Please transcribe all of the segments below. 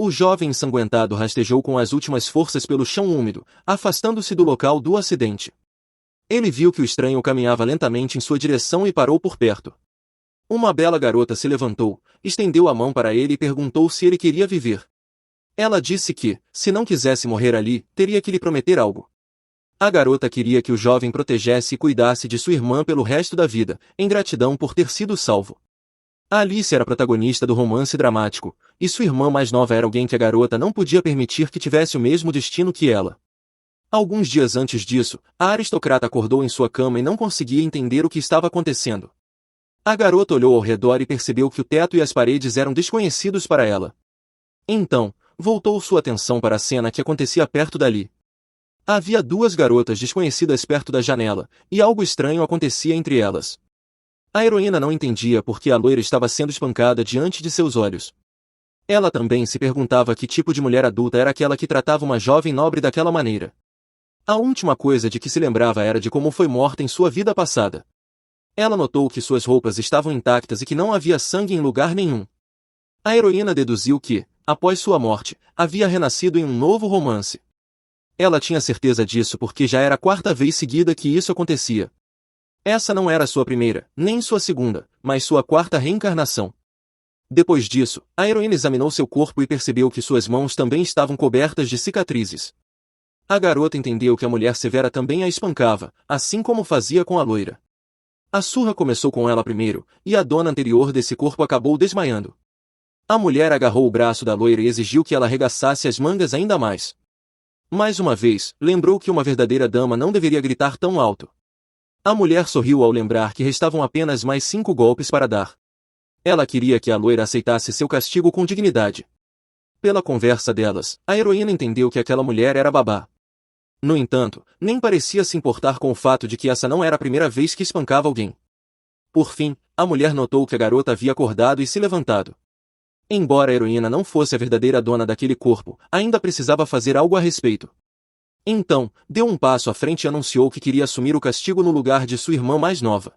O jovem ensanguentado rastejou com as últimas forças pelo chão úmido, afastando-se do local do acidente. Ele viu que o estranho caminhava lentamente em sua direção e parou por perto. Uma bela garota se levantou, estendeu a mão para ele e perguntou se ele queria viver. Ela disse que, se não quisesse morrer ali, teria que lhe prometer algo. A garota queria que o jovem protegesse e cuidasse de sua irmã pelo resto da vida, em gratidão por ter sido salvo. Alice era a protagonista do romance dramático, e sua irmã mais nova era alguém que a garota não podia permitir que tivesse o mesmo destino que ela. Alguns dias antes disso, a aristocrata acordou em sua cama e não conseguia entender o que estava acontecendo. A garota olhou ao redor e percebeu que o teto e as paredes eram desconhecidos para ela. Então, voltou sua atenção para a cena que acontecia perto dali. Havia duas garotas desconhecidas perto da janela, e algo estranho acontecia entre elas. A heroína não entendia por que a loira estava sendo espancada diante de seus olhos. Ela também se perguntava que tipo de mulher adulta era aquela que tratava uma jovem nobre daquela maneira. A última coisa de que se lembrava era de como foi morta em sua vida passada. Ela notou que suas roupas estavam intactas e que não havia sangue em lugar nenhum. A heroína deduziu que, após sua morte, havia renascido em um novo romance. Ela tinha certeza disso porque já era a quarta vez seguida que isso acontecia. Essa não era sua primeira, nem sua segunda, mas sua quarta reencarnação. Depois disso, a heroína examinou seu corpo e percebeu que suas mãos também estavam cobertas de cicatrizes. A garota entendeu que a mulher severa também a espancava, assim como fazia com a loira. A surra começou com ela primeiro, e a dona anterior desse corpo acabou desmaiando. A mulher agarrou o braço da loira e exigiu que ela arregaçasse as mangas ainda mais. Mais uma vez, lembrou que uma verdadeira dama não deveria gritar tão alto. A mulher sorriu ao lembrar que restavam apenas mais 5 golpes para dar. Ela queria que a loira aceitasse seu castigo com dignidade. Pela conversa delas, a heroína entendeu que aquela mulher era babá. No entanto, nem parecia se importar com o fato de que essa não era a primeira vez que espancava alguém. Por fim, a mulher notou que a garota havia acordado e se levantado. Embora a heroína não fosse a verdadeira dona daquele corpo, ainda precisava fazer algo a respeito. Então, deu um passo à frente e anunciou que queria assumir o castigo no lugar de sua irmã mais nova.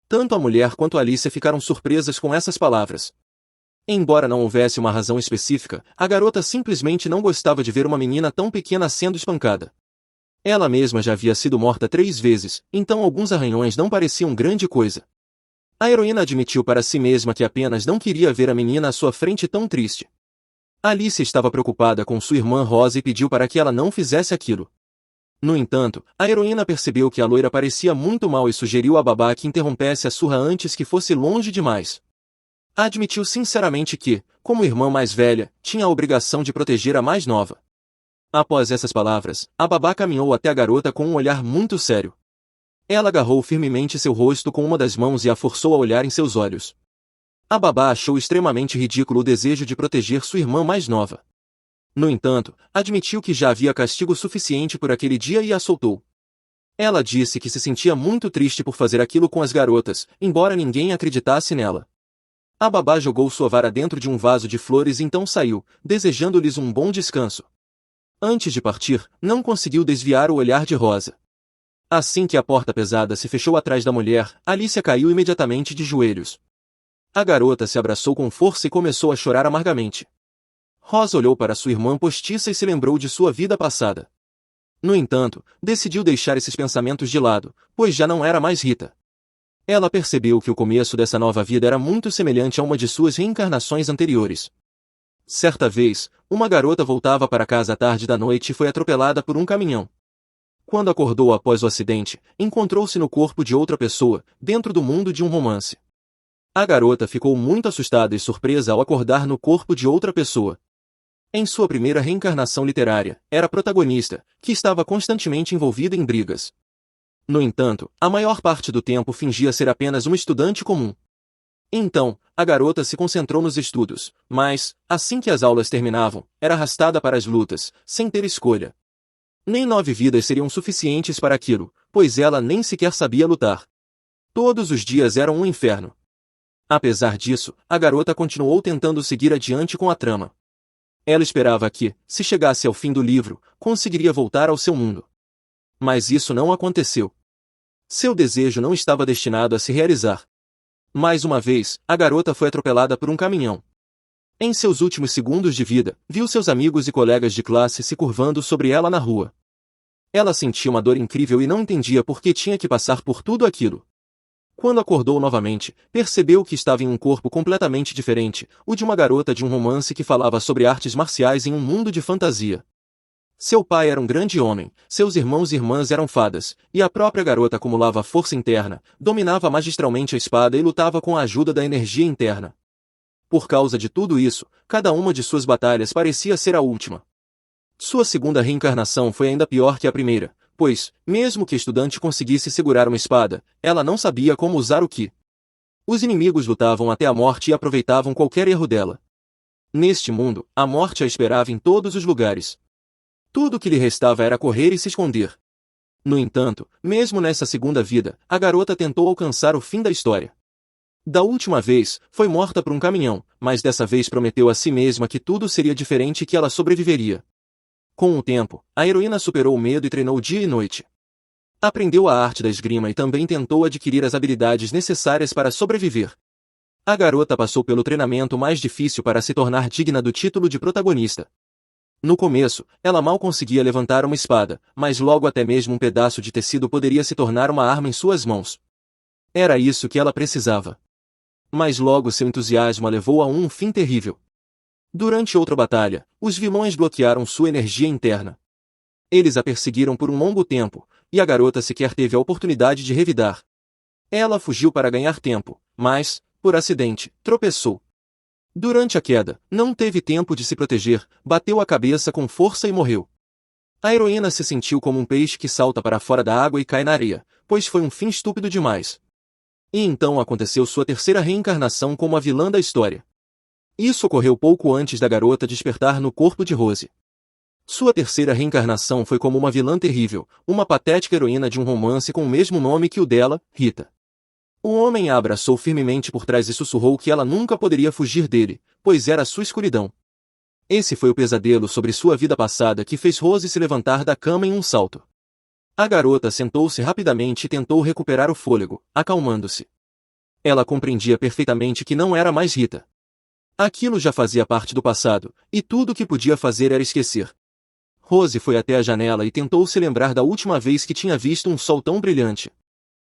Tanto a mulher quanto Alice ficaram surpresas com essas palavras. Embora não houvesse uma razão específica, a garota simplesmente não gostava de ver uma menina tão pequena sendo espancada. Ela mesma já havia sido morta 3 vezes, então alguns arranhões não pareciam grande coisa. A heroína admitiu para si mesma que apenas não queria ver a menina à sua frente tão triste. Alice estava preocupada com sua irmã Rosa e pediu para que ela não fizesse aquilo. No entanto, a heroína percebeu que a loira parecia muito mal e sugeriu a babá que interrompesse a surra antes que fosse longe demais. Admitiu sinceramente que, como irmã mais velha, tinha a obrigação de proteger a mais nova. Após essas palavras, a babá caminhou até a garota com um olhar muito sério. Ela agarrou firmemente seu rosto com uma das mãos e a forçou a olhar em seus olhos. A babá achou extremamente ridículo o desejo de proteger sua irmã mais nova. No entanto, admitiu que já havia castigo suficiente por aquele dia e a soltou. Ela disse que se sentia muito triste por fazer aquilo com as garotas, embora ninguém acreditasse nela. A babá jogou sua vara dentro de um vaso de flores e então saiu, desejando-lhes um bom descanso. Antes de partir, não conseguiu desviar o olhar de Rosa. Assim que a porta pesada se fechou atrás da mulher, Alicia caiu imediatamente de joelhos. A garota se abraçou com força e começou a chorar amargamente. Rosa olhou para sua irmã postiça e se lembrou de sua vida passada. No entanto, decidiu deixar esses pensamentos de lado, pois já não era mais Rita. Ela percebeu que o começo dessa nova vida era muito semelhante a uma de suas reencarnações anteriores. Certa vez, uma garota voltava para casa à tarde da noite e foi atropelada por um caminhão. Quando acordou após o acidente, encontrou-se no corpo de outra pessoa, dentro do mundo de um romance. A garota ficou muito assustada e surpresa ao acordar no corpo de outra pessoa. Em sua primeira reencarnação literária, era a protagonista, que estava constantemente envolvida em brigas. No entanto, a maior parte do tempo fingia ser apenas uma estudante comum. Então, a garota se concentrou nos estudos, mas, assim que as aulas terminavam, era arrastada para as lutas, sem ter escolha. Nem 9 vidas seriam suficientes para aquilo, pois ela nem sequer sabia lutar. Todos os dias eram um inferno. Apesar disso, a garota continuou tentando seguir adiante com a trama. Ela esperava que, se chegasse ao fim do livro, conseguiria voltar ao seu mundo. Mas isso não aconteceu. Seu desejo não estava destinado a se realizar. Mais uma vez, a garota foi atropelada por um caminhão. Em seus últimos segundos de vida, viu seus amigos e colegas de classe se curvando sobre ela na rua. Ela sentia uma dor incrível e não entendia por que tinha que passar por tudo aquilo. Quando acordou novamente, percebeu que estava em um corpo completamente diferente, o de uma garota de um romance que falava sobre artes marciais em um mundo de fantasia. Seu pai era um grande homem, seus irmãos e irmãs eram fadas, e a própria garota acumulava força interna, dominava magistralmente a espada e lutava com a ajuda da energia interna. Por causa de tudo isso, cada uma de suas batalhas parecia ser a última. Sua segunda reencarnação foi ainda pior que a primeira, pois, mesmo que a estudante conseguisse segurar uma espada, ela não sabia como usar o ki. Os inimigos lutavam até a morte e aproveitavam qualquer erro dela. Neste mundo, a morte a esperava em todos os lugares. Tudo o que lhe restava era correr e se esconder. No entanto, mesmo nessa segunda vida, a garota tentou alcançar o fim da história. Da última vez, foi morta por um caminhão, mas dessa vez prometeu a si mesma que tudo seria diferente e que ela sobreviveria. Com o tempo, a heroína superou o medo e treinou dia e noite. Aprendeu a arte da esgrima e também tentou adquirir as habilidades necessárias para sobreviver. A garota passou pelo treinamento mais difícil para se tornar digna do título de protagonista. No começo, ela mal conseguia levantar uma espada, mas logo até mesmo um pedaço de tecido poderia se tornar uma arma em suas mãos. Era isso que ela precisava. Mas logo seu entusiasmo a levou a um fim terrível. Durante outra batalha, os vilões bloquearam sua energia interna. Eles a perseguiram por um longo tempo, e a garota sequer teve a oportunidade de revidar. Ela fugiu para ganhar tempo, mas, por acidente, tropeçou. Durante a queda, não teve tempo de se proteger, bateu a cabeça com força e morreu. A heroína se sentiu como um peixe que salta para fora da água e cai na areia, pois foi um fim estúpido demais. E então aconteceu sua terceira reencarnação como a vilã da história. Isso ocorreu pouco antes da garota despertar no corpo de Rose. Sua terceira reencarnação foi como uma vilã terrível, uma patética heroína de um romance com o mesmo nome que o dela, Rita. O homem a abraçou firmemente por trás e sussurrou que ela nunca poderia fugir dele, pois era sua escuridão. Esse foi o pesadelo sobre sua vida passada que fez Rose se levantar da cama em um salto. A garota sentou-se rapidamente e tentou recuperar o fôlego, acalmando-se. Ela compreendia perfeitamente que não era mais Rita. Aquilo já fazia parte do passado, e tudo o que podia fazer era esquecer. Rose foi até a janela e tentou se lembrar da última vez que tinha visto um sol tão brilhante.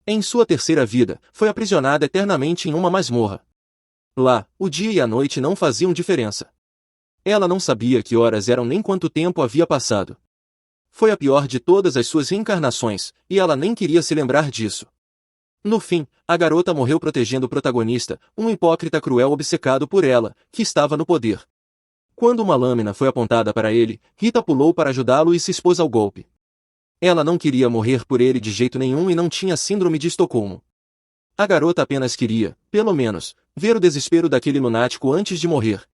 Em sua terceira vida, foi aprisionada eternamente em uma masmorra. Lá, o dia e a noite não faziam diferença. Ela não sabia que horas eram nem quanto tempo havia passado. Foi a pior de todas as suas reencarnações, e ela nem queria se lembrar disso. No fim, a garota morreu protegendo o protagonista, um hipócrita cruel obcecado por ela, que estava no poder. Quando uma lâmina foi apontada para ele, Rita pulou para ajudá-lo e se expôs ao golpe. Ela não queria morrer por ele de jeito nenhum e não tinha síndrome de Estocolmo. A garota apenas queria, pelo menos, ver o desespero daquele lunático antes de morrer.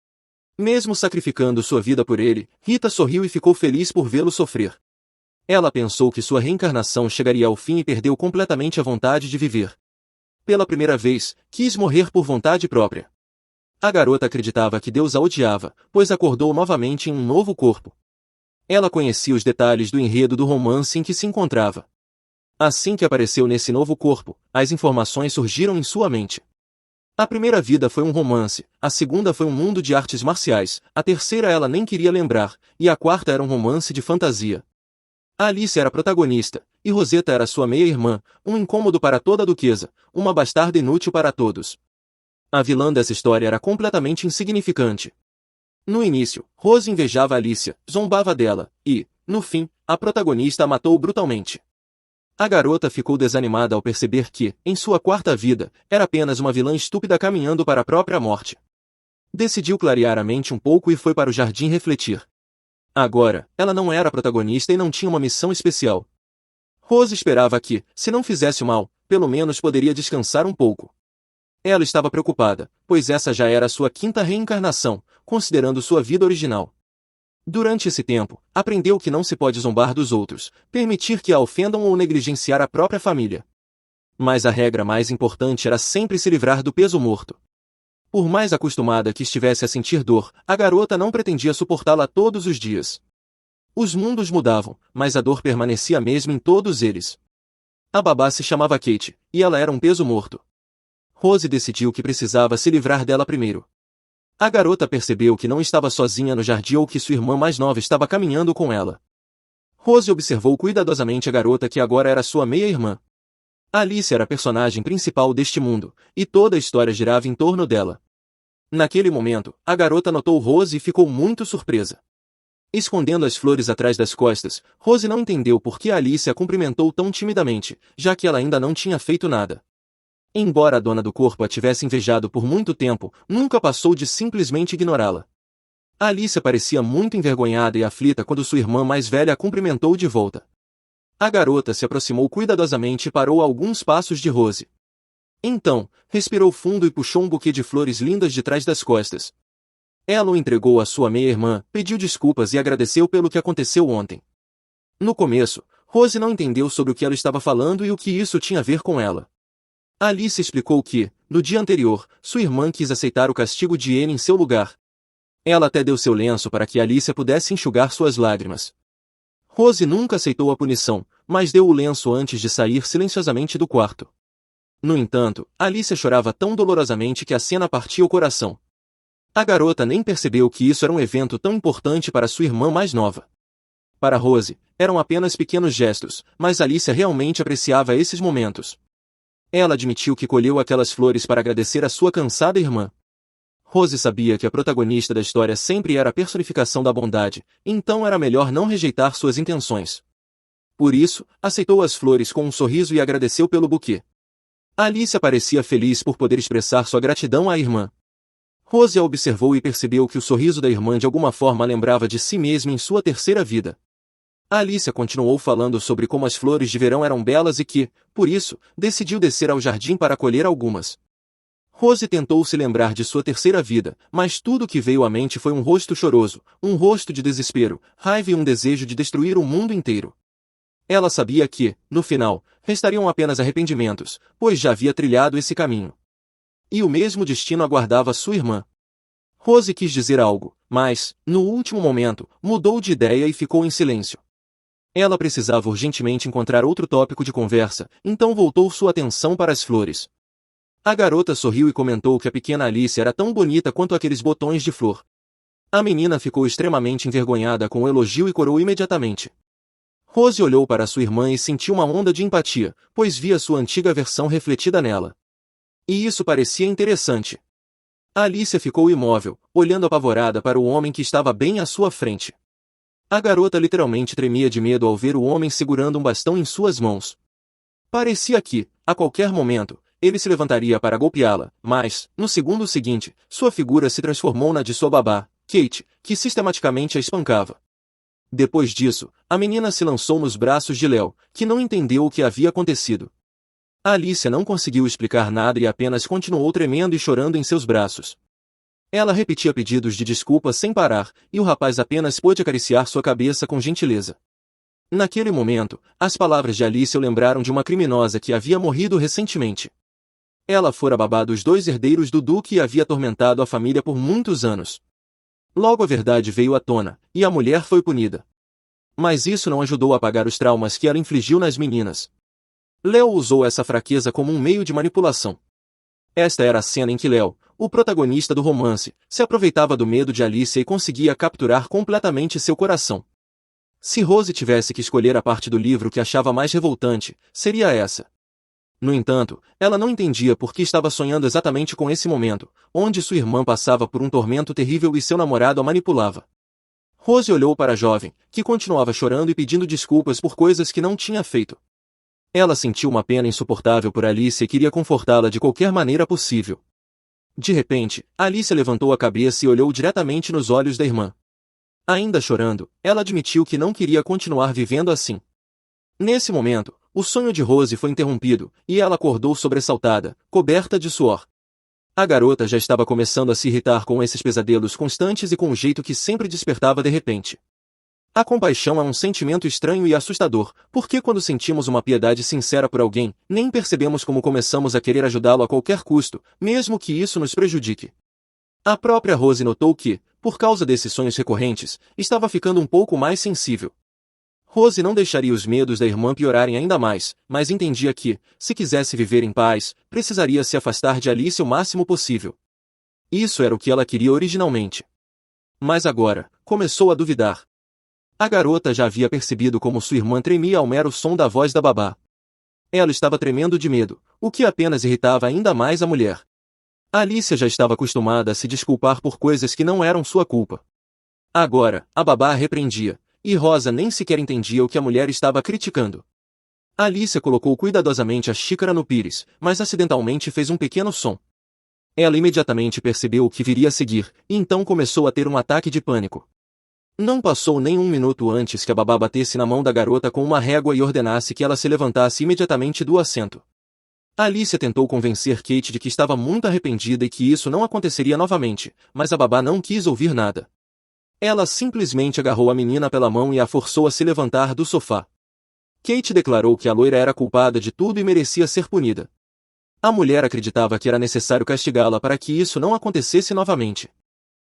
Mesmo sacrificando sua vida por ele, Rita sorriu e ficou feliz por vê-lo sofrer. Ela pensou que sua reencarnação chegaria ao fim e perdeu completamente a vontade de viver. Pela primeira vez, quis morrer por vontade própria. A garota acreditava que Deus a odiava, pois acordou novamente em um novo corpo. Ela conhecia os detalhes do enredo do romance em que se encontrava. Assim que apareceu nesse novo corpo, as informações surgiram em sua mente. A primeira vida foi um romance, a segunda foi um mundo de artes marciais, a terceira ela nem queria lembrar, e a quarta era um romance de fantasia. Alice era a protagonista, e Rosetta era sua meia-irmã, um incômodo para toda a duquesa, uma bastarda inútil para todos. A vilã dessa história era completamente insignificante. No início, Rose invejava Alicia, zombava dela, e, no fim, a protagonista a matou brutalmente. A garota ficou desanimada ao perceber que, em sua quarta vida, era apenas uma vilã estúpida caminhando para a própria morte. Decidiu clarear a mente um pouco e foi para o jardim refletir. Agora, ela não era a protagonista e não tinha uma missão especial. Rose esperava que, se não fizesse o mal, pelo menos poderia descansar um pouco. Ela estava preocupada, pois essa já era a sua quinta reencarnação, considerando sua vida original. Durante esse tempo, aprendeu que não se pode zombar dos outros, permitir que a ofendam ou negligenciar a própria família. Mas a regra mais importante era sempre se livrar do peso morto. Por mais acostumada que estivesse a sentir dor, a garota não pretendia suportá-la todos os dias. Os mundos mudavam, mas a dor permanecia a mesma em todos eles. A babá se chamava Kate, e ela era um peso morto. Rose decidiu que precisava se livrar dela primeiro. A garota percebeu que não estava sozinha no jardim ou que sua irmã mais nova estava caminhando com ela. Rose observou cuidadosamente a garota que agora era sua meia-irmã. Alice era a personagem principal deste mundo, e toda a história girava em torno dela. Naquele momento, a garota notou Rose e ficou muito surpresa. Escondendo as flores atrás das costas, Rose não entendeu por que Alice a cumprimentou tão timidamente, já que ela ainda não tinha feito nada. Embora a dona do corpo a tivesse invejado por muito tempo, nunca passou de simplesmente ignorá-la. Alice parecia muito envergonhada e aflita quando sua irmã mais velha a cumprimentou de volta. A garota se aproximou cuidadosamente e parou a alguns passos de Rose. Então, respirou fundo e puxou um buquê de flores lindas de trás das costas. Ela o entregou à sua meia-irmã, pediu desculpas e agradeceu pelo que aconteceu ontem. No começo, Rose não entendeu sobre o que ela estava falando e o que isso tinha a ver com ela. Alice explicou que, no dia anterior, sua irmã quis aceitar o castigo de Anne em seu lugar. Ela até deu seu lenço para que Alice pudesse enxugar suas lágrimas. Rose nunca aceitou a punição, mas deu o lenço antes de sair silenciosamente do quarto. No entanto, Alice chorava tão dolorosamente que a cena partia o coração. A garota nem percebeu que isso era um evento tão importante para sua irmã mais nova. Para Rose, eram apenas pequenos gestos, mas Alice realmente apreciava esses momentos. Ela admitiu que colheu aquelas flores para agradecer a sua cansada irmã. Rose sabia que a protagonista da história sempre era a personificação da bondade, então era melhor não rejeitar suas intenções. Por isso, aceitou as flores com um sorriso e agradeceu pelo buquê. Alice parecia feliz por poder expressar sua gratidão à irmã. Rose a observou e percebeu que o sorriso da irmã de alguma forma lembrava de si mesma em sua terceira vida. Alice continuou falando sobre como as flores de verão eram belas e que, por isso, decidiu descer ao jardim para colher algumas. Rose tentou se lembrar de sua terceira vida, mas tudo o que veio à mente foi um rosto choroso, um rosto de desespero, raiva e um desejo de destruir o mundo inteiro. Ela sabia que, no final, restariam apenas arrependimentos, pois já havia trilhado esse caminho. E o mesmo destino aguardava sua irmã. Rose quis dizer algo, mas, no último momento, mudou de ideia e ficou em silêncio. Ela precisava urgentemente encontrar outro tópico de conversa, então voltou sua atenção para as flores. A garota sorriu e comentou que a pequena Alice era tão bonita quanto aqueles botões de flor. A menina ficou extremamente envergonhada com o elogio e corou imediatamente. Rose olhou para sua irmã e sentiu uma onda de empatia, pois via sua antiga versão refletida nela. E isso parecia interessante. Alice ficou imóvel, olhando apavorada para o homem que estava bem à sua frente. A garota literalmente tremia de medo ao ver o homem segurando um bastão em suas mãos. Parecia que, a qualquer momento, ele se levantaria para golpeá-la, mas, no segundo seguinte, sua figura se transformou na de sua babá, Kate, que sistematicamente a espancava. Depois disso, a menina se lançou nos braços de Léo, que não entendeu o que havia acontecido. Alice não conseguiu explicar nada e apenas continuou tremendo e chorando em seus braços. Ela repetia pedidos de desculpa sem parar, e o rapaz apenas pôde acariciar sua cabeça com gentileza. Naquele momento, as palavras de Alice o lembraram de uma criminosa que havia morrido recentemente. Ela fora babá dos dois herdeiros do duque e havia atormentado a família por muitos anos. Logo a verdade veio à tona, e a mulher foi punida. Mas isso não ajudou a apagar os traumas que ela infligiu nas meninas. Léo usou essa fraqueza como um meio de manipulação. Esta era a cena em que Léo, o protagonista do romance, se aproveitava do medo de Alice e conseguia capturar completamente seu coração. Se Rose tivesse que escolher a parte do livro que achava mais revoltante, seria essa. No entanto, ela não entendia por que estava sonhando exatamente com esse momento, onde sua irmã passava por um tormento terrível e seu namorado a manipulava. Rose olhou para a jovem, que continuava chorando e pedindo desculpas por coisas que não tinha feito. Ela sentiu uma pena insuportável por Alice e queria confortá-la de qualquer maneira possível. De repente, Alice levantou a cabeça e olhou diretamente nos olhos da irmã. Ainda chorando, ela admitiu que não queria continuar vivendo assim. Nesse momento, o sonho de Rose foi interrompido, e ela acordou sobressaltada, coberta de suor. A garota já estava começando a se irritar com esses pesadelos constantes e com o jeito que sempre despertava de repente. A compaixão é um sentimento estranho e assustador, porque quando sentimos uma piedade sincera por alguém, nem percebemos como começamos a querer ajudá-lo a qualquer custo, mesmo que isso nos prejudique. A própria Rose notou que, por causa desses sonhos recorrentes, estava ficando um pouco mais sensível. Rose não deixaria os medos da irmã piorarem ainda mais, mas entendia que, se quisesse viver em paz, precisaria se afastar de Alice o máximo possível. Isso era o que ela queria originalmente. Mas agora, começou a duvidar. A garota já havia percebido como sua irmã tremia ao mero som da voz da babá. Ela estava tremendo de medo, o que apenas irritava ainda mais a mulher. Alicia já estava acostumada a se desculpar por coisas que não eram sua culpa. Agora, a babá a repreendia, e Rosa nem sequer entendia o que a mulher estava criticando. Alicia colocou cuidadosamente a xícara no pires, mas acidentalmente fez um pequeno som. Ela imediatamente percebeu o que viria a seguir, e então começou a ter um ataque de pânico. Não passou nem um minuto antes que a babá batesse na mão da garota com uma régua e ordenasse que ela se levantasse imediatamente do assento. Alicia tentou convencer Kate de que estava muito arrependida e que isso não aconteceria novamente, mas a babá não quis ouvir nada. Ela simplesmente agarrou a menina pela mão e a forçou a se levantar do sofá. Kate declarou que a loira era culpada de tudo e merecia ser punida. A mulher acreditava que era necessário castigá-la para que isso não acontecesse novamente.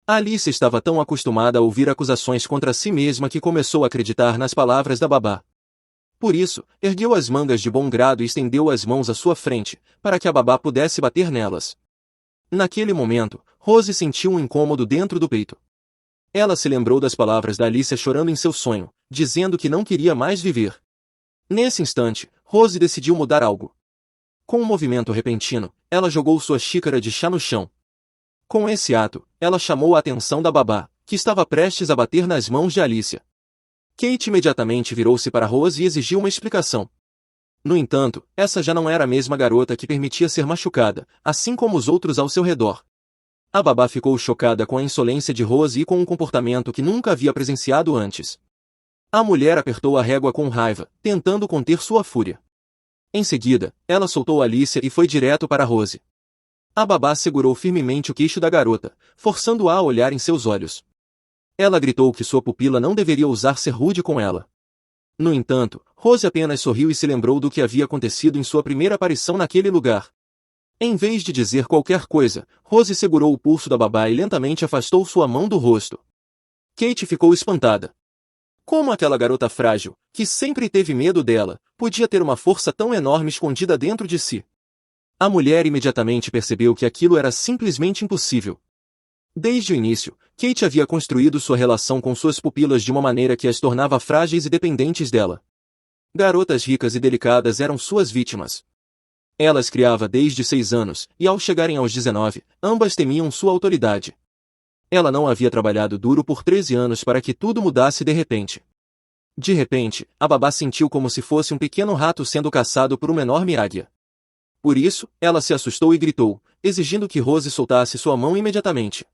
Alicia estava tão acostumada a ouvir acusações contra si mesma que começou a acreditar nas palavras da babá. Por isso, ergueu as mangas de bom grado e estendeu as mãos à sua frente, para que a babá pudesse bater nelas. Naquele momento, Rose sentiu um incômodo dentro do peito. Ela se lembrou das palavras da Alicia chorando em seu sonho, dizendo que não queria mais viver. Nesse instante, Rose decidiu mudar algo. Com um movimento repentino, ela jogou sua xícara de chá no chão. Com esse ato, ela chamou a atenção da babá, que estava prestes a bater nas mãos de Alicia. Kate imediatamente virou-se para Rose e exigiu uma explicação. No entanto, essa já não era a mesma garota que permitia ser machucada, assim como os outros ao seu redor. A babá ficou chocada com a insolência de Rose e com um comportamento que nunca havia presenciado antes. A mulher apertou a régua com raiva, tentando conter sua fúria. Em seguida, ela soltou Alicia e foi direto para Rose. A babá segurou firmemente o queixo da garota, forçando-a a olhar em seus olhos. Ela gritou que sua pupila não deveria ousar ser rude com ela. No entanto, Rose apenas sorriu e se lembrou do que havia acontecido em sua primeira aparição naquele lugar. Em vez de dizer qualquer coisa, Rose segurou o pulso da babá e lentamente afastou sua mão do rosto. Kate ficou espantada. Como aquela garota frágil, que sempre teve medo dela, podia ter uma força tão enorme escondida dentro de si? A mulher imediatamente percebeu que aquilo era simplesmente impossível. Desde o início, Kate havia construído sua relação com suas pupilas de uma maneira que as tornava frágeis e dependentes dela. Garotas ricas e delicadas eram suas vítimas. Ela as criava desde 6 anos, e ao chegarem aos 19, ambas temiam sua autoridade. Ela não havia trabalhado duro por 13 anos para que tudo mudasse de repente. De repente, a babá sentiu como se fosse um pequeno rato sendo caçado por uma enorme águia. Por isso, ela se assustou e gritou, exigindo que Rose soltasse sua mão imediatamente.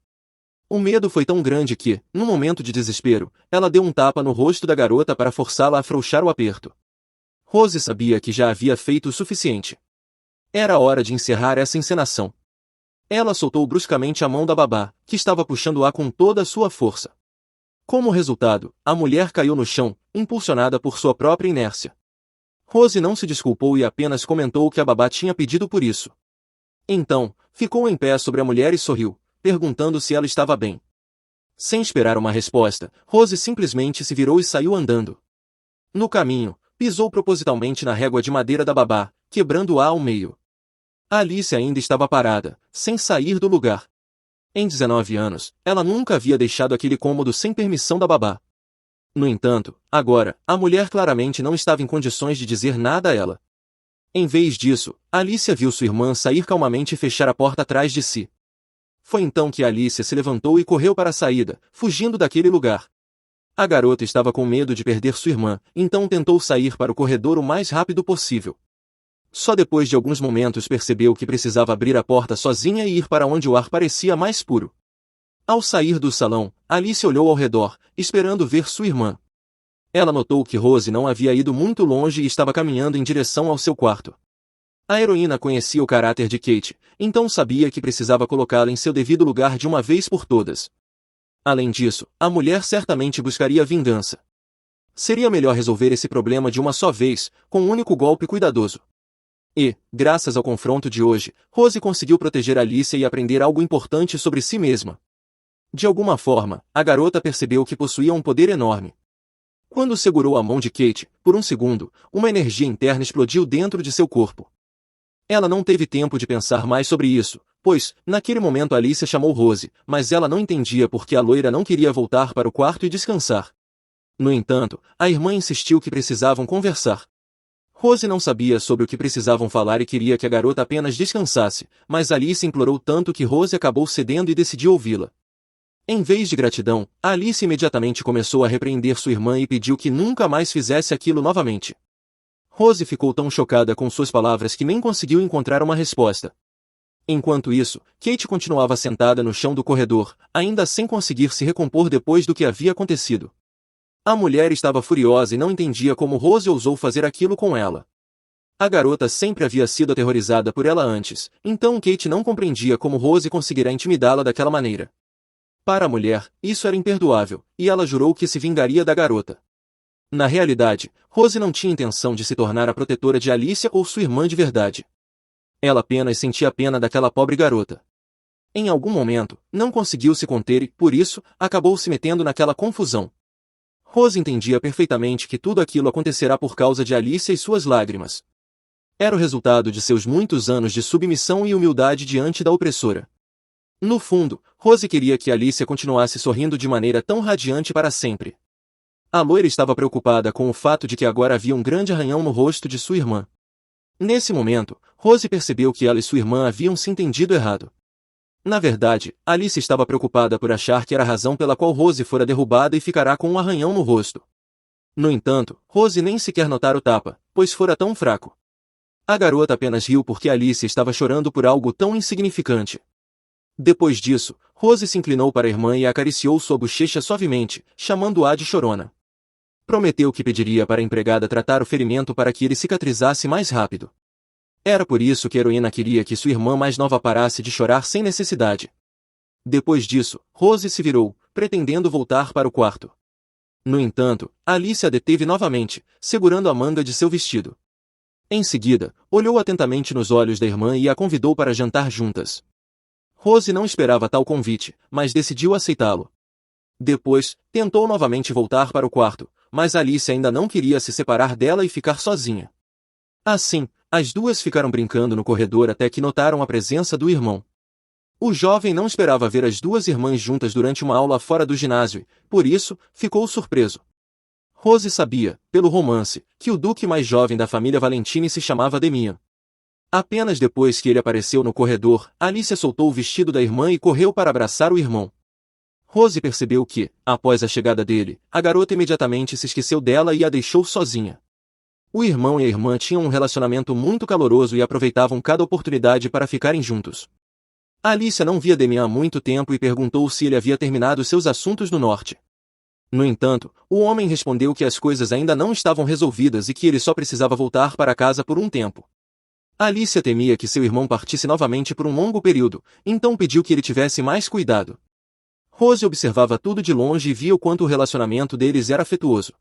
O medo foi tão grande que, num momento de desespero, ela deu um tapa no rosto da garota para forçá-la a afrouxar o aperto. Rose sabia que já havia feito o suficiente. Era hora de encerrar essa encenação. Ela soltou bruscamente a mão da babá, que estava puxando-a com toda a sua força. Como resultado, a mulher caiu no chão, impulsionada por sua própria inércia. Rose não se desculpou e apenas comentou que a babá tinha pedido por isso. Então, ficou em pé sobre a mulher e sorriu, perguntando se ela estava bem. Sem esperar uma resposta, Rose simplesmente se virou e saiu andando. No caminho, pisou propositalmente na régua de madeira da babá, quebrando-a ao meio. Alice ainda estava parada, sem sair do lugar. Em 19 anos, ela nunca havia deixado aquele cômodo sem permissão da babá. No entanto, agora, a mulher claramente não estava em condições de dizer nada a ela. Em vez disso, Alicia viu sua irmã sair calmamente e fechar a porta atrás de si. Foi então que Alicia se levantou e correu para a saída, fugindo daquele lugar. A garota estava com medo de perder sua irmã, então tentou sair para o corredor o mais rápido possível. Só depois de alguns momentos percebeu que precisava abrir a porta sozinha e ir para onde o ar parecia mais puro. Ao sair do salão, Alice olhou ao redor, esperando ver sua irmã. Ela notou que Rose não havia ido muito longe e estava caminhando em direção ao seu quarto. A heroína conhecia o caráter de Kate, então sabia que precisava colocá-la em seu devido lugar de uma vez por todas. Além disso, a mulher certamente buscaria vingança. Seria melhor resolver esse problema de uma só vez, com um único golpe cuidadoso. E, graças ao confronto de hoje, Rose conseguiu proteger Alicia e aprender algo importante sobre si mesma. De alguma forma, a garota percebeu que possuía um poder enorme. Quando segurou a mão de Kate, por um segundo, uma energia interna explodiu dentro de seu corpo. Ela não teve tempo de pensar mais sobre isso, pois, naquele momento Alicia chamou Rose, mas ela não entendia por que a loira não queria voltar para o quarto e descansar. No entanto, a irmã insistiu que precisavam conversar. Rose não sabia sobre o que precisavam falar e queria que a garota apenas descansasse, mas Alice implorou tanto que Rose acabou cedendo e decidiu ouvi-la. Em vez de gratidão, Alice imediatamente começou a repreender sua irmã e pediu que nunca mais fizesse aquilo novamente. Rose ficou tão chocada com suas palavras que nem conseguiu encontrar uma resposta. Enquanto isso, Kate continuava sentada no chão do corredor, ainda sem conseguir se recompor depois do que havia acontecido. A mulher estava furiosa e não entendia como Rose ousou fazer aquilo com ela. A garota sempre havia sido aterrorizada por ela antes, então Kate não compreendia como Rose conseguirá intimidá-la daquela maneira. Para a mulher, isso era imperdoável, e ela jurou que se vingaria da garota. Na realidade, Rose não tinha intenção de se tornar a protetora de Alicia ou sua irmã de verdade. Ela apenas sentia pena daquela pobre garota. Em algum momento, não conseguiu se conter e, por isso, acabou se metendo naquela confusão. Rose entendia perfeitamente que tudo aquilo acontecerá por causa de Alicia e suas lágrimas. Era o resultado de seus muitos anos de submissão e humildade diante da opressora. No fundo, Rose queria que Alicia continuasse sorrindo de maneira tão radiante para sempre. A loira estava preocupada com o fato de que agora havia um grande arranhão no rosto de sua irmã. Nesse momento, Rose percebeu que ela e sua irmã haviam se entendido errado. Na verdade, Alice estava preocupada por achar que era a razão pela qual Rose fora derrubada e ficará com um arranhão no rosto. No entanto, Rose nem sequer notara o tapa, pois fora tão fraco. A garota apenas riu porque Alice estava chorando por algo tão insignificante. Depois disso, Rose se inclinou para a irmã e acariciou sua bochecha suavemente, chamando-a de chorona. Prometeu que pediria para a empregada tratar o ferimento para que ele cicatrizasse mais rápido. Era por isso que a heroína queria que sua irmã mais nova parasse de chorar sem necessidade. Depois disso, Rose se virou, pretendendo voltar para o quarto. No entanto, Alice a deteve novamente, segurando a manga de seu vestido. Em seguida, olhou atentamente nos olhos da irmã e a convidou para jantar juntas. Rose não esperava tal convite, mas decidiu aceitá-lo. Depois, tentou novamente voltar para o quarto, mas Alice ainda não queria se separar dela e ficar sozinha. Assim, as duas ficaram brincando no corredor até que notaram a presença do irmão. O jovem não esperava ver as duas irmãs juntas durante uma aula fora do ginásio e, por isso, ficou surpreso. Rose sabia, pelo romance, que o duque mais jovem da família Valentini se chamava Demian. Apenas depois que ele apareceu no corredor, Alicia soltou o vestido da irmã e correu para abraçar o irmão. Rose percebeu que, após a chegada dele, a garota imediatamente se esqueceu dela e a deixou sozinha. O irmão e a irmã tinham um relacionamento muito caloroso e aproveitavam cada oportunidade para ficarem juntos. Alicia não via Demian há muito tempo e perguntou se ele havia terminado seus assuntos no norte. No entanto, o homem respondeu que as coisas ainda não estavam resolvidas e que ele só precisava voltar para casa por um tempo. Alicia temia que seu irmão partisse novamente por um longo período, então pediu que ele tivesse mais cuidado. Rose observava tudo de longe e via o quanto o relacionamento deles era afetuoso.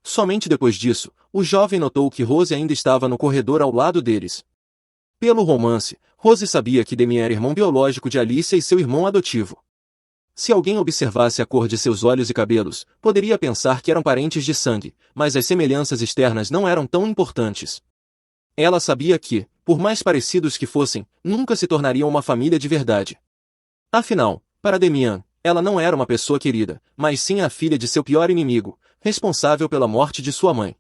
Somente depois disso, o jovem notou que Rose ainda estava no corredor ao lado deles. Pelo romance, Rose sabia que Demian era irmão biológico de Alicia e seu irmão adotivo. Se alguém observasse a cor de seus olhos e cabelos, poderia pensar que eram parentes de sangue, mas as semelhanças externas não eram tão importantes. Ela sabia que, por mais parecidos que fossem, nunca se tornariam uma família de verdade. Afinal, para Demian, ela não era uma pessoa querida, mas sim a filha de seu pior inimigo, responsável pela morte de sua mãe.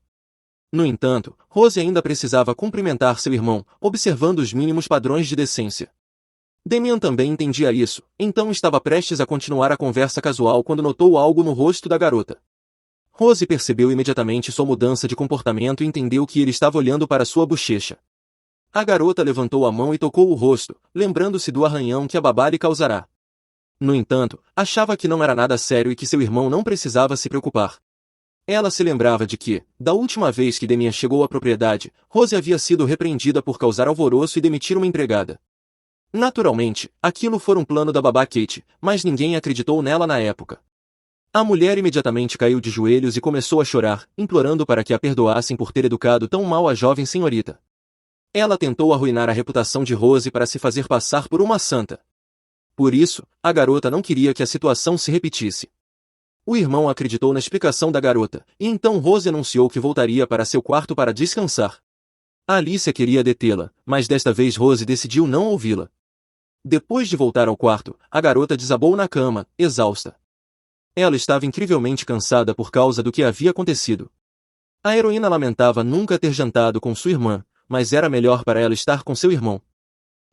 No entanto, Rose ainda precisava cumprimentar seu irmão, observando os mínimos padrões de decência. Demian também entendia isso, então estava prestes a continuar a conversa casual quando notou algo no rosto da garota. Rose percebeu imediatamente sua mudança de comportamento e entendeu que ele estava olhando para sua bochecha. A garota levantou a mão e tocou o rosto, lembrando-se do arranhão que a babá lhe causará. No entanto, achava que não era nada sério e que seu irmão não precisava se preocupar. Ela se lembrava de que, da última vez que Demian chegou à propriedade, Rose havia sido repreendida por causar alvoroço e demitir uma empregada. Naturalmente, aquilo fora um plano da babá Kate, mas ninguém acreditou nela na época. A mulher imediatamente caiu de joelhos e começou a chorar, implorando para que a perdoassem por ter educado tão mal a jovem senhorita. Ela tentou arruinar a reputação de Rose para se fazer passar por uma santa. Por isso, a garota não queria que a situação se repetisse. O irmão acreditou na explicação da garota, e então Rose anunciou que voltaria para seu quarto para descansar. Alicia queria detê-la, mas desta vez Rose decidiu não ouvi-la. Depois de voltar ao quarto, a garota desabou na cama, exausta. Ela estava incrivelmente cansada por causa do que havia acontecido. A heroína lamentava nunca ter jantado com sua irmã, mas era melhor para ela estar com seu irmão.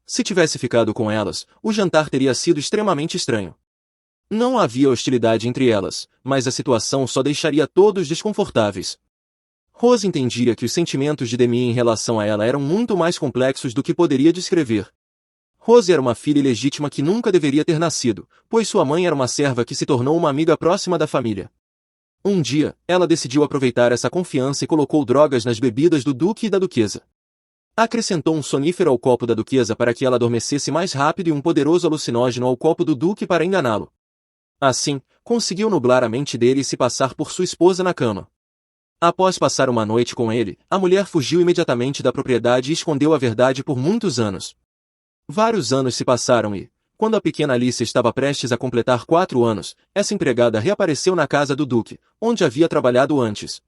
Se tivesse ficado com elas, o jantar teria sido extremamente estranho. Não havia hostilidade entre elas, mas a situação só deixaria todos desconfortáveis. Rose entendia que os sentimentos de Demi em relação a ela eram muito mais complexos do que poderia descrever. Rose era uma filha ilegítima que nunca deveria ter nascido, pois sua mãe era uma serva que se tornou uma amiga próxima da família. Um dia, ela decidiu aproveitar essa confiança e colocou drogas nas bebidas do duque e da duquesa. Acrescentou um sonífero ao copo da duquesa para que ela adormecesse mais rápido e um poderoso alucinógeno ao copo do duque para enganá-lo. Assim, conseguiu nublar a mente dele e se passar por sua esposa na cama. Após passar uma noite com ele, a mulher fugiu imediatamente da propriedade e escondeu a verdade por muitos anos. Vários anos se passaram e, quando a pequena Alice estava prestes a completar 4 anos, essa empregada reapareceu na casa do duque, onde havia trabalhado antes.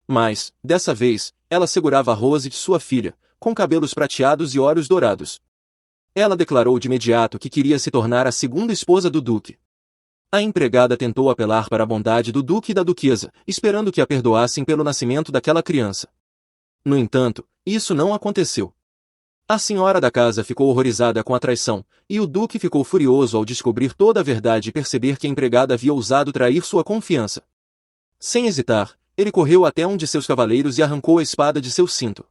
Mas, dessa vez, ela segurava Rose, sua filha, com cabelos prateados e olhos dourados. Ela declarou de imediato que queria se tornar a segunda esposa do duque. A empregada tentou apelar para a bondade do duque e da duquesa, esperando que a perdoassem pelo nascimento daquela criança. No entanto, isso não aconteceu. A senhora da casa ficou horrorizada com a traição, e o duque ficou furioso ao descobrir toda a verdade e perceber que a empregada havia ousado trair sua confiança. Sem hesitar, ele correu até um de seus cavaleiros e arrancou a espada de seu cinto.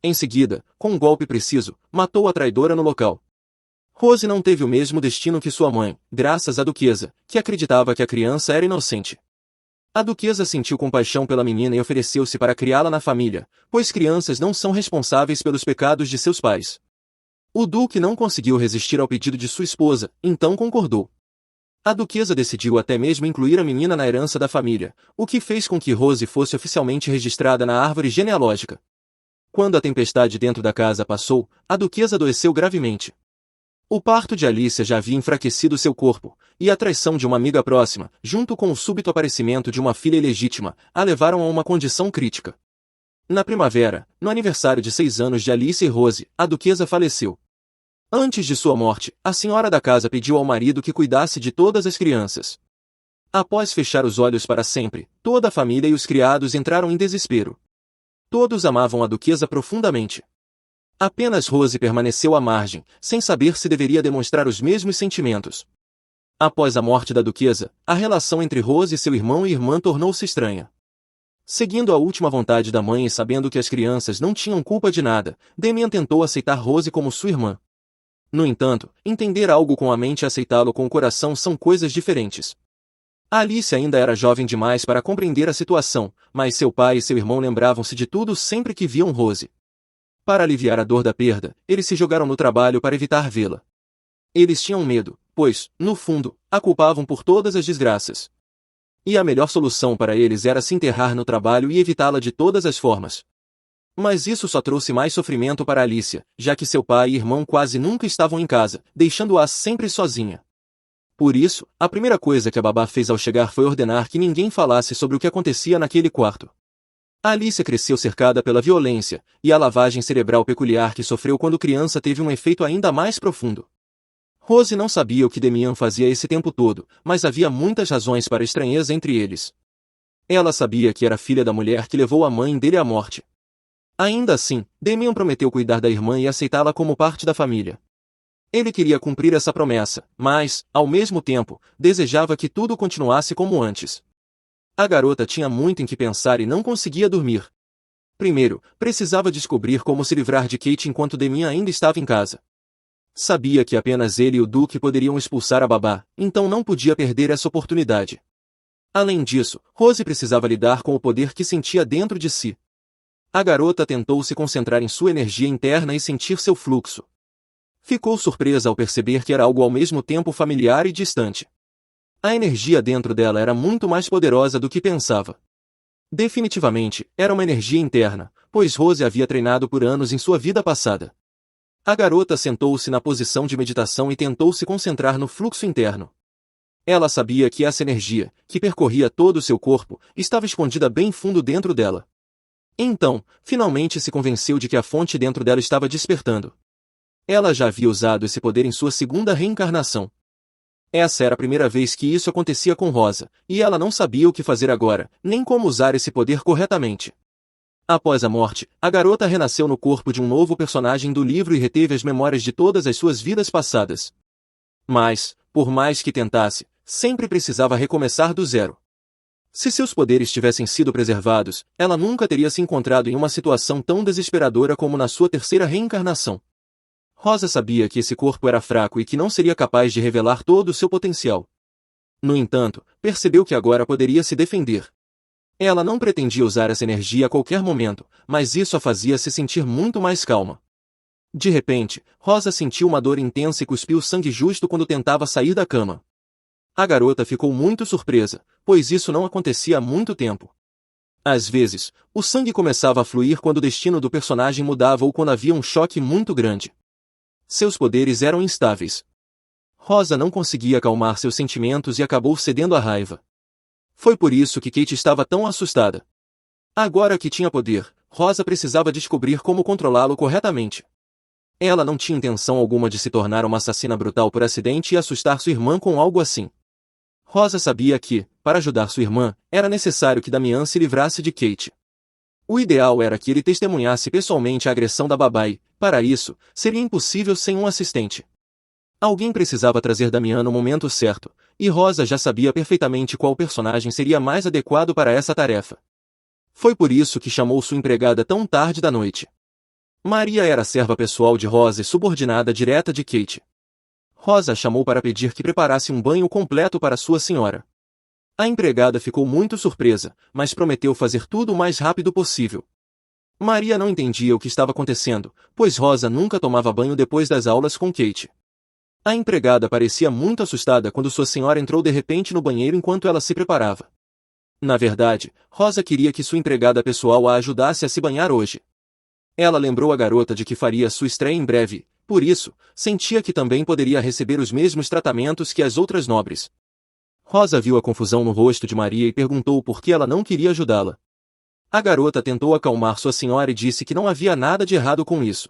Em seguida, com um golpe preciso, matou a traidora no local. Rose não teve o mesmo destino que sua mãe, graças à duquesa, que acreditava que a criança era inocente. A duquesa sentiu compaixão pela menina e ofereceu-se para criá-la na família, pois crianças não são responsáveis pelos pecados de seus pais. O duque não conseguiu resistir ao pedido de sua esposa, então concordou. A duquesa decidiu até mesmo incluir a menina na herança da família, o que fez com que Rose fosse oficialmente registrada na árvore genealógica. Quando a tempestade dentro da casa passou, a duquesa adoeceu gravemente. O parto de Alicia já havia enfraquecido seu corpo, e a traição de uma amiga próxima, junto com o súbito aparecimento de uma filha ilegítima, a levaram a uma condição crítica. Na primavera, no aniversário de 6 anos de Alicia e Rose, a duquesa faleceu. Antes de sua morte, a senhora da casa pediu ao marido que cuidasse de todas as crianças. Após fechar os olhos para sempre, toda a família e os criados entraram em desespero. Todos amavam a duquesa profundamente. Apenas Rose permaneceu à margem, sem saber se deveria demonstrar os mesmos sentimentos. Após a morte da duquesa, a relação entre Rose e seu irmão e irmã tornou-se estranha. Seguindo a última vontade da mãe e sabendo que as crianças não tinham culpa de nada, Damian tentou aceitar Rose como sua irmã. No entanto, entender algo com a mente e aceitá-lo com o coração são coisas diferentes. Alice ainda era jovem demais para compreender a situação, mas seu pai e seu irmão lembravam-se de tudo sempre que viam Rose. Para aliviar a dor da perda, eles se jogaram no trabalho para evitar vê-la. Eles tinham medo, pois, no fundo, a culpavam por todas as desgraças. E a melhor solução para eles era se enterrar no trabalho e evitá-la de todas as formas. Mas isso só trouxe mais sofrimento para Alicia, já que seu pai e irmão quase nunca estavam em casa, deixando-a sempre sozinha. Por isso, a primeira coisa que a babá fez ao chegar foi ordenar que ninguém falasse sobre o que acontecia naquele quarto. Alicia cresceu cercada pela violência, e a lavagem cerebral peculiar que sofreu quando criança teve um efeito ainda mais profundo. Rose não sabia o que Damian fazia esse tempo todo, mas havia muitas razões para estranheza entre eles. Ela sabia que era filha da mulher que levou a mãe dele à morte. Ainda assim, Damian prometeu cuidar da irmã e aceitá-la como parte da família. Ele queria cumprir essa promessa, mas, ao mesmo tempo, desejava que tudo continuasse como antes. A garota tinha muito em que pensar e não conseguia dormir. Primeiro, precisava descobrir como se livrar de Kate enquanto Damian ainda estava em casa. Sabia que apenas ele e o Duque poderiam expulsar a babá, então não podia perder essa oportunidade. Além disso, Rose precisava lidar com o poder que sentia dentro de si. A garota tentou se concentrar em sua energia interna e sentir seu fluxo. Ficou surpresa ao perceber que era algo ao mesmo tempo familiar e distante. A energia dentro dela era muito mais poderosa do que pensava. Definitivamente, era uma energia interna, pois Rose havia treinado por anos em sua vida passada. A garota sentou-se na posição de meditação e tentou se concentrar no fluxo interno. Ela sabia que essa energia, que percorria todo o seu corpo, estava escondida bem fundo dentro dela. Então, finalmente se convenceu de que a fonte dentro dela estava despertando. Ela já havia usado esse poder em sua segunda reencarnação. Essa era a primeira vez que isso acontecia com Rosa, e ela não sabia o que fazer agora, nem como usar esse poder corretamente. Após a morte, a garota renasceu no corpo de um novo personagem do livro e reteve as memórias de todas as suas vidas passadas. Mas, por mais que tentasse, sempre precisava recomeçar do zero. Se seus poderes tivessem sido preservados, ela nunca teria se encontrado em uma situação tão desesperadora como na sua terceira reencarnação. Rosa sabia que esse corpo era fraco e que não seria capaz de revelar todo o seu potencial. No entanto, percebeu que agora poderia se defender. Ela não pretendia usar essa energia a qualquer momento, mas isso a fazia se sentir muito mais calma. De repente, Rosa sentiu uma dor intensa e cuspiu sangue justo quando tentava sair da cama. A garota ficou muito surpresa, pois isso não acontecia há muito tempo. Às vezes, o sangue começava a fluir quando o destino do personagem mudava ou quando havia um choque muito grande. Seus poderes eram instáveis. Rosa não conseguia acalmar seus sentimentos e acabou cedendo à raiva. Foi por isso que Kate estava tão assustada. Agora que tinha poder, Rosa precisava descobrir como controlá-lo corretamente. Ela não tinha intenção alguma de se tornar uma assassina brutal por acidente e assustar sua irmã com algo assim. Rosa sabia que, para ajudar sua irmã, era necessário que Damian se livrasse de Kate. O ideal era que ele testemunhasse pessoalmente a agressão da babá e, para isso, seria impossível sem um assistente. Alguém precisava trazer Damian no momento certo, e Rosa já sabia perfeitamente qual personagem seria mais adequado para essa tarefa. Foi por isso que chamou sua empregada tão tarde da noite. Maria era a serva pessoal de Rosa e subordinada direta de Kate. Rosa a chamou para pedir que preparasse um banho completo para sua senhora. A empregada ficou muito surpresa, mas prometeu fazer tudo o mais rápido possível. Maria não entendia o que estava acontecendo, pois Rosa nunca tomava banho depois das aulas com Kate. A empregada parecia muito assustada quando sua senhora entrou de repente no banheiro enquanto ela se preparava. Na verdade, Rosa queria que sua empregada pessoal a ajudasse a se banhar hoje. Ela lembrou a garota de que faria sua estreia em breve, por isso, sentia que também poderia receber os mesmos tratamentos que as outras nobres. Rosa viu a confusão no rosto de Maria e perguntou por que ela não queria ajudá-la. A garota tentou acalmar sua senhora e disse que não havia nada de errado com isso.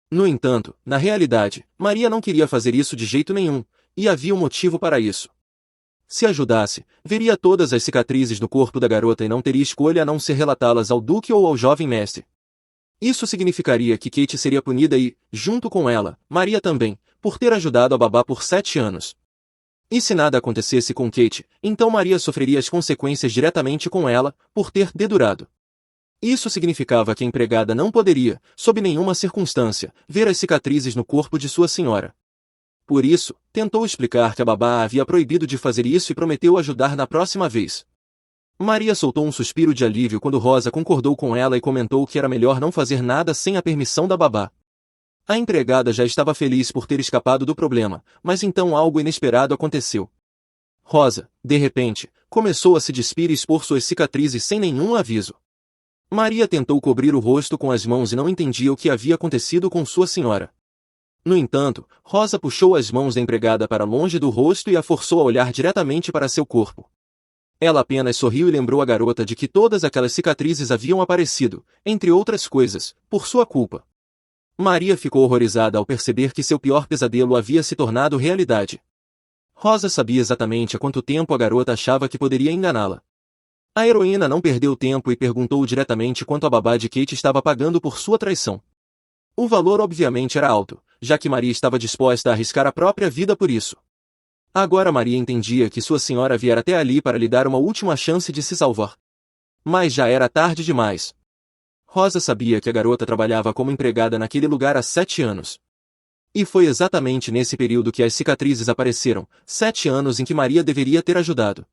No entanto, na realidade, Maria não queria fazer isso de jeito nenhum, e havia um motivo para isso. Se ajudasse, veria todas as cicatrizes no corpo da garota e não teria escolha a não ser relatá-las ao duque ou ao jovem mestre. Isso significaria que Kate seria punida e, junto com ela, Maria também, por ter ajudado a babá por 7 anos. E se nada acontecesse com Kate, então Maria sofreria as consequências diretamente com ela, por ter dedurado. Isso significava que a empregada não poderia, sob nenhuma circunstância, ver as cicatrizes no corpo de sua senhora. Por isso, tentou explicar que a babá a havia proibido de fazer isso e prometeu ajudar na próxima vez. Maria soltou um suspiro de alívio quando Rosa concordou com ela e comentou que era melhor não fazer nada sem a permissão da babá. A empregada já estava feliz por ter escapado do problema, mas então algo inesperado aconteceu. Rosa, de repente, começou a se despir e expor suas cicatrizes sem nenhum aviso. Maria tentou cobrir o rosto com as mãos e não entendia o que havia acontecido com sua senhora. No entanto, Rosa puxou as mãos da empregada para longe do rosto e a forçou a olhar diretamente para seu corpo. Ela apenas sorriu e lembrou a garota de que todas aquelas cicatrizes haviam aparecido, entre outras coisas, por sua culpa. Maria ficou horrorizada ao perceber que seu pior pesadelo havia se tornado realidade. Rosa sabia exatamente há quanto tempo a garota achava que poderia enganá-la. A heroína não perdeu tempo e perguntou diretamente quanto a babá de Kate estava pagando por sua traição. O valor obviamente era alto, já que Maria estava disposta a arriscar a própria vida por isso. Agora Maria entendia que sua senhora viera até ali para lhe dar uma última chance de se salvar. Mas já era tarde demais. Rosa sabia que a garota trabalhava como empregada naquele lugar há 7 anos. E foi exatamente nesse período que as cicatrizes apareceram, 7 anos em que Maria deveria ter ajudado.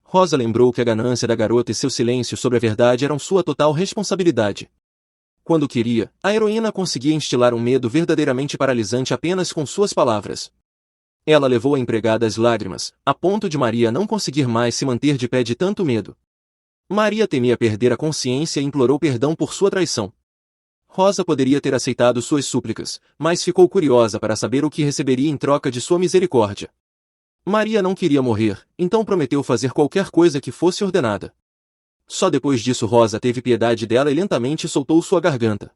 Rosa lembrou que a ganância da garota e seu silêncio sobre a verdade eram sua total responsabilidade. Quando queria, a heroína conseguia instilar um medo verdadeiramente paralisante apenas com suas palavras. Ela levou a empregada às lágrimas, a ponto de Maria não conseguir mais se manter de pé de tanto medo. Maria temia perder a consciência e implorou perdão por sua traição. Rosa poderia ter aceitado suas súplicas, mas ficou curiosa para saber o que receberia em troca de sua misericórdia. Maria não queria morrer, então prometeu fazer qualquer coisa que fosse ordenada. Só depois disso Rosa teve piedade dela e lentamente soltou sua garganta.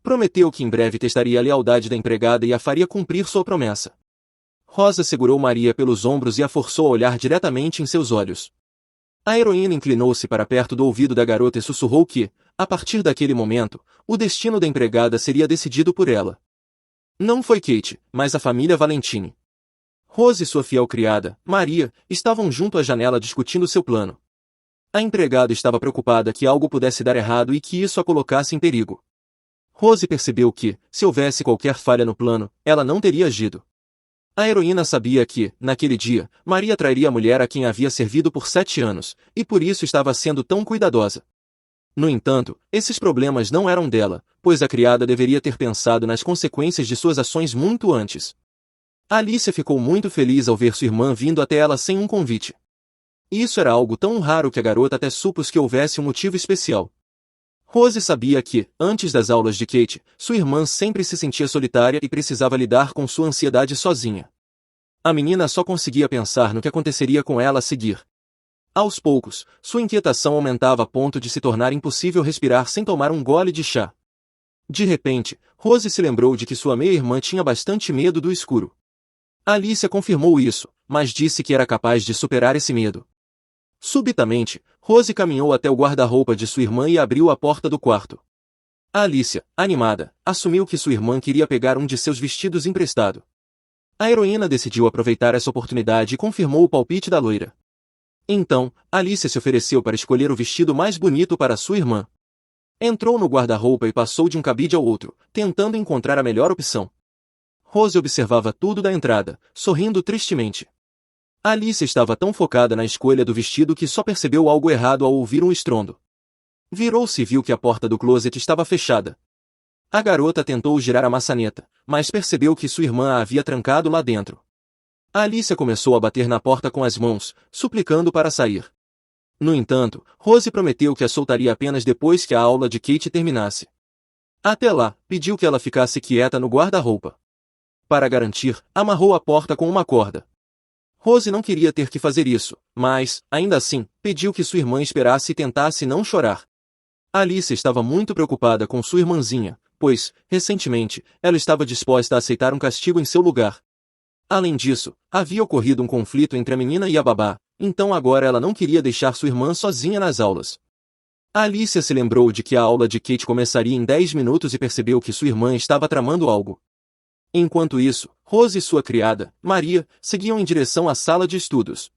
Prometeu que em breve testaria a lealdade da empregada e a faria cumprir sua promessa. Rosa segurou Maria pelos ombros e a forçou a olhar diretamente em seus olhos. A heroína inclinou-se para perto do ouvido da garota e sussurrou que, a partir daquele momento, o destino da empregada seria decidido por ela. Não foi Kate, mas a família Valentini. Rose e sua fiel criada, Maria, estavam junto à janela discutindo seu plano. A empregada estava preocupada que algo pudesse dar errado e que isso a colocasse em perigo. Rose percebeu que, se houvesse qualquer falha no plano, ela não teria agido. A heroína sabia que, naquele dia, Maria trairia a mulher a quem havia servido por 7 anos, e por isso estava sendo tão cuidadosa. No entanto, esses problemas não eram dela, pois a criada deveria ter pensado nas consequências de suas ações muito antes. Alicia ficou muito feliz ao ver sua irmã vindo até ela sem um convite. Isso era algo tão raro que a garota até supôs que houvesse um motivo especial. Rose sabia que, antes das aulas de Kate, sua irmã sempre se sentia solitária e precisava lidar com sua ansiedade sozinha. A menina só conseguia pensar no que aconteceria com ela a seguir. Aos poucos, sua inquietação aumentava a ponto de se tornar impossível respirar sem tomar um gole de chá. De repente, Rose se lembrou de que sua meia-irmã tinha bastante medo do escuro. Alicia confirmou isso, mas disse que era capaz de superar esse medo. Subitamente, Rose caminhou até o guarda-roupa de sua irmã e abriu a porta do quarto. Alicia, animada, assumiu que sua irmã queria pegar um de seus vestidos emprestado. A heroína decidiu aproveitar essa oportunidade e confirmou o palpite da loira. Então, Alicia se ofereceu para escolher o vestido mais bonito para sua irmã. Entrou no guarda-roupa e passou de um cabide ao outro, tentando encontrar a melhor opção. Rose observava tudo da entrada, sorrindo tristemente. Alicia estava tão focada na escolha do vestido que só percebeu algo errado ao ouvir um estrondo. Virou-se e viu que a porta do closet estava fechada. A garota tentou girar a maçaneta, mas percebeu que sua irmã a havia trancado lá dentro. Alicia começou a bater na porta com as mãos, suplicando para sair. No entanto, Rose prometeu que a soltaria apenas depois que a aula de Kate terminasse. Até lá, pediu que ela ficasse quieta no guarda-roupa. Para garantir, amarrou a porta com uma corda. Rose não queria ter que fazer isso, mas, ainda assim, pediu que sua irmã esperasse e tentasse não chorar. Alicia estava muito preocupada com sua irmãzinha, pois, recentemente, ela estava disposta a aceitar um castigo em seu lugar. Além disso, havia ocorrido um conflito entre a menina e a babá, então agora ela não queria deixar sua irmã sozinha nas aulas. Alicia se lembrou de que a aula de Kate começaria em 10 minutos e percebeu que sua irmã estava tramando algo. Enquanto isso, Rose e sua criada, Maria, seguiam em direção à sala de estudos.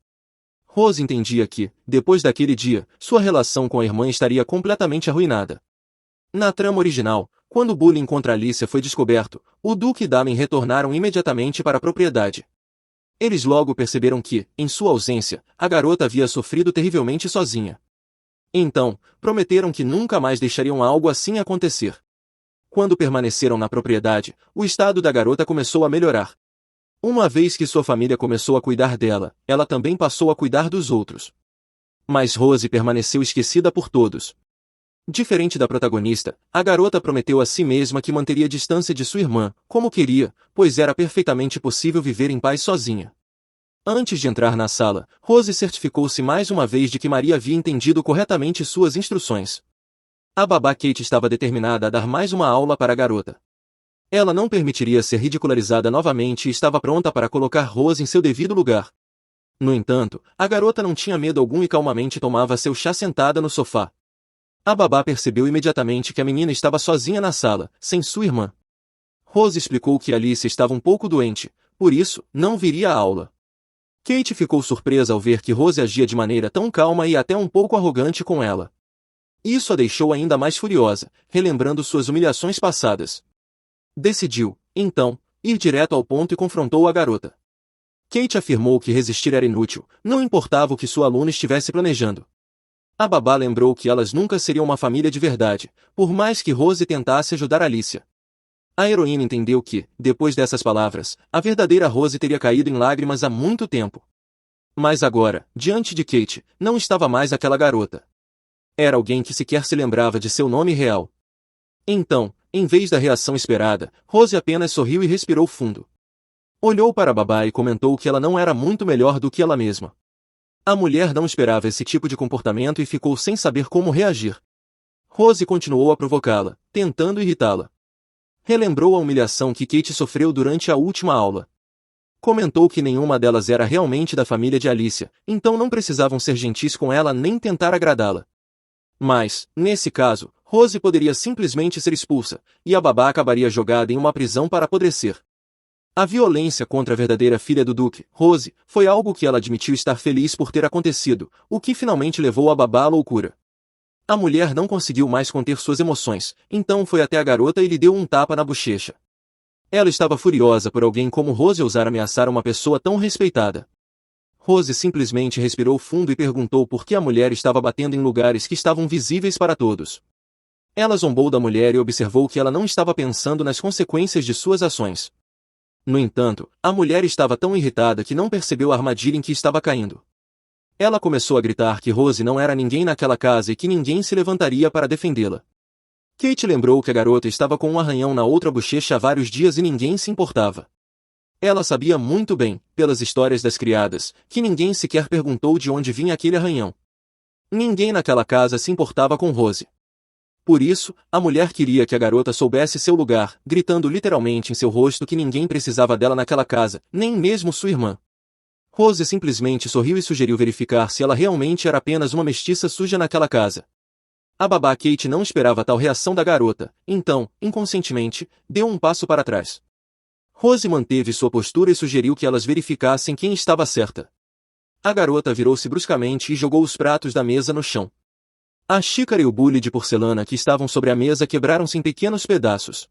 Rose entendia que, depois daquele dia, sua relação com a irmã estaria completamente arruinada. Na trama original, quando o bullying contra Alicia foi descoberto, o Duque e Damen retornaram imediatamente para a propriedade. Eles logo perceberam que, em sua ausência, a garota havia sofrido terrivelmente sozinha. Então, prometeram que nunca mais deixariam algo assim acontecer. Quando permaneceram na propriedade, o estado da garota começou a melhorar. Uma vez que sua família começou a cuidar dela, ela também passou a cuidar dos outros. Mas Rose permaneceu esquecida por todos. Diferente da protagonista, a garota prometeu a si mesma que manteria distância de sua irmã, como queria, pois era perfeitamente possível viver em paz sozinha. Antes de entrar na sala, Rose certificou-se mais uma vez de que Maria havia entendido corretamente suas instruções. A babá Kate estava determinada a dar mais uma aula para a garota. Ela não permitiria ser ridicularizada novamente e estava pronta para colocar Rose em seu devido lugar. No entanto, a garota não tinha medo algum e calmamente tomava seu chá sentada no sofá. A babá percebeu imediatamente que a menina estava sozinha na sala, sem sua irmã. Rose explicou que Alice estava um pouco doente, por isso, não viria à aula. Kate ficou surpresa ao ver que Rose agia de maneira tão calma e até um pouco arrogante com ela. Isso a deixou ainda mais furiosa, relembrando suas humilhações passadas. Decidiu, então, ir direto ao ponto e confrontou a garota. Kate afirmou que resistir era inútil, não importava o que sua aluna estivesse planejando. A babá lembrou que elas nunca seriam uma família de verdade, por mais que Rose tentasse ajudar Alicia. A heroína entendeu que, depois dessas palavras, a verdadeira Rose teria caído em lágrimas há muito tempo. Mas agora, diante de Kate, não estava mais aquela garota. Era alguém que sequer se lembrava de seu nome real. Então, em vez da reação esperada, Rose apenas sorriu e respirou fundo. Olhou para a babá e comentou que ela não era muito melhor do que ela mesma. A mulher não esperava esse tipo de comportamento e ficou sem saber como reagir. Rose continuou a provocá-la, tentando irritá-la. Relembrou a humilhação que Kate sofreu durante a última aula. Comentou que nenhuma delas era realmente da família de Alicia, então não precisavam ser gentis com ela nem tentar agradá-la. Mas, nesse caso, Rose poderia simplesmente ser expulsa, e a babá acabaria jogada em uma prisão para apodrecer. A violência contra a verdadeira filha do Duque, Rose, foi algo que ela admitiu estar feliz por ter acontecido, o que finalmente levou a babá à loucura. A mulher não conseguiu mais conter suas emoções, então foi até a garota e lhe deu um tapa na bochecha. Ela estava furiosa por alguém como Rose ousar ameaçar uma pessoa tão respeitada. Rose simplesmente respirou fundo e perguntou por que a mulher estava batendo em lugares que estavam visíveis para todos. Ela zombou da mulher e observou que ela não estava pensando nas consequências de suas ações. No entanto, a mulher estava tão irritada que não percebeu a armadilha em que estava caindo. Ela começou a gritar que Rose não era ninguém naquela casa e que ninguém se levantaria para defendê-la. Kate lembrou que a garota estava com um arranhão na outra bochecha há vários dias e ninguém se importava. Ela sabia muito bem, pelas histórias das criadas, que ninguém sequer perguntou de onde vinha aquele arranhão. Ninguém naquela casa se importava com Rose. Por isso, a mulher queria que a garota soubesse seu lugar, gritando literalmente em seu rosto que ninguém precisava dela naquela casa, nem mesmo sua irmã. Rose simplesmente sorriu e sugeriu verificar se ela realmente era apenas uma mestiça suja naquela casa. A babá Kate não esperava tal reação da garota, então, inconscientemente, deu um passo para trás. Rose manteve sua postura e sugeriu que elas verificassem quem estava certa. A garota virou-se bruscamente e jogou os pratos da mesa no chão. A xícara e o bule de porcelana que estavam sobre a mesa quebraram-se em pequenos pedaços.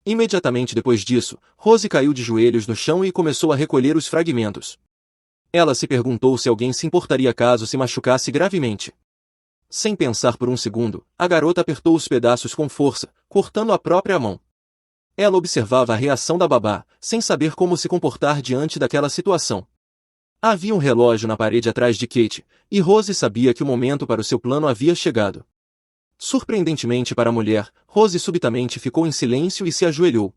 Imediatamente depois disso, Rose caiu de joelhos no chão e começou a recolher os fragmentos. Ela se perguntou se alguém se importaria caso se machucasse gravemente. Sem pensar por um segundo, a garota apertou os pedaços com força, cortando a própria mão. Ela observava a reação da babá, sem saber como se comportar diante daquela situação. Havia um relógio na parede atrás de Kate, e Rose sabia que o momento para o seu plano havia chegado. Surpreendentemente para a mulher, Rose subitamente ficou em silêncio e se ajoelhou.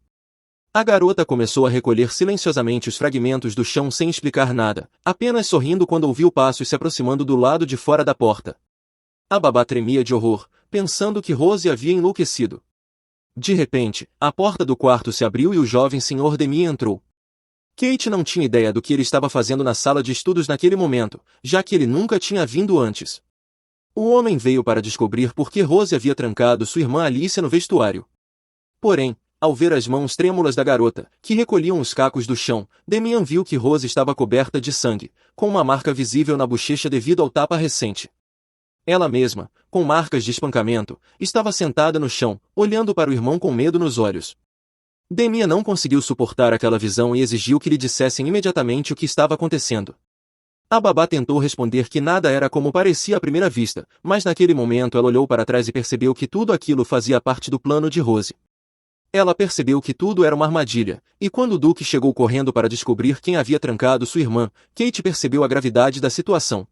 A garota começou a recolher silenciosamente os fragmentos do chão sem explicar nada, apenas sorrindo quando ouviu passos se aproximando do lado de fora da porta. A babá tremia de horror, pensando que Rose havia enlouquecido. De repente, a porta do quarto se abriu e o jovem Sr. Demi entrou. Kate não tinha ideia do que ele estava fazendo na sala de estudos naquele momento, já que ele nunca tinha vindo antes. O homem veio para descobrir por que Rose havia trancado sua irmã Alicia no vestuário. Porém, ao ver as mãos trêmulas da garota, que recolhiam os cacos do chão, Demian viu que Rose estava coberta de sangue, com uma marca visível na bochecha devido ao tapa recente. Ela mesma, com marcas de espancamento, estava sentada no chão, olhando para o irmão com medo nos olhos. Demian não conseguiu suportar aquela visão e exigiu que lhe dissessem imediatamente o que estava acontecendo. A babá tentou responder que nada era como parecia à primeira vista, mas naquele momento ela olhou para trás e percebeu que tudo aquilo fazia parte do plano de Rose. Ela percebeu que tudo era uma armadilha, e quando o Duque chegou correndo para descobrir quem havia trancado sua irmã, Kate percebeu a gravidade da situação.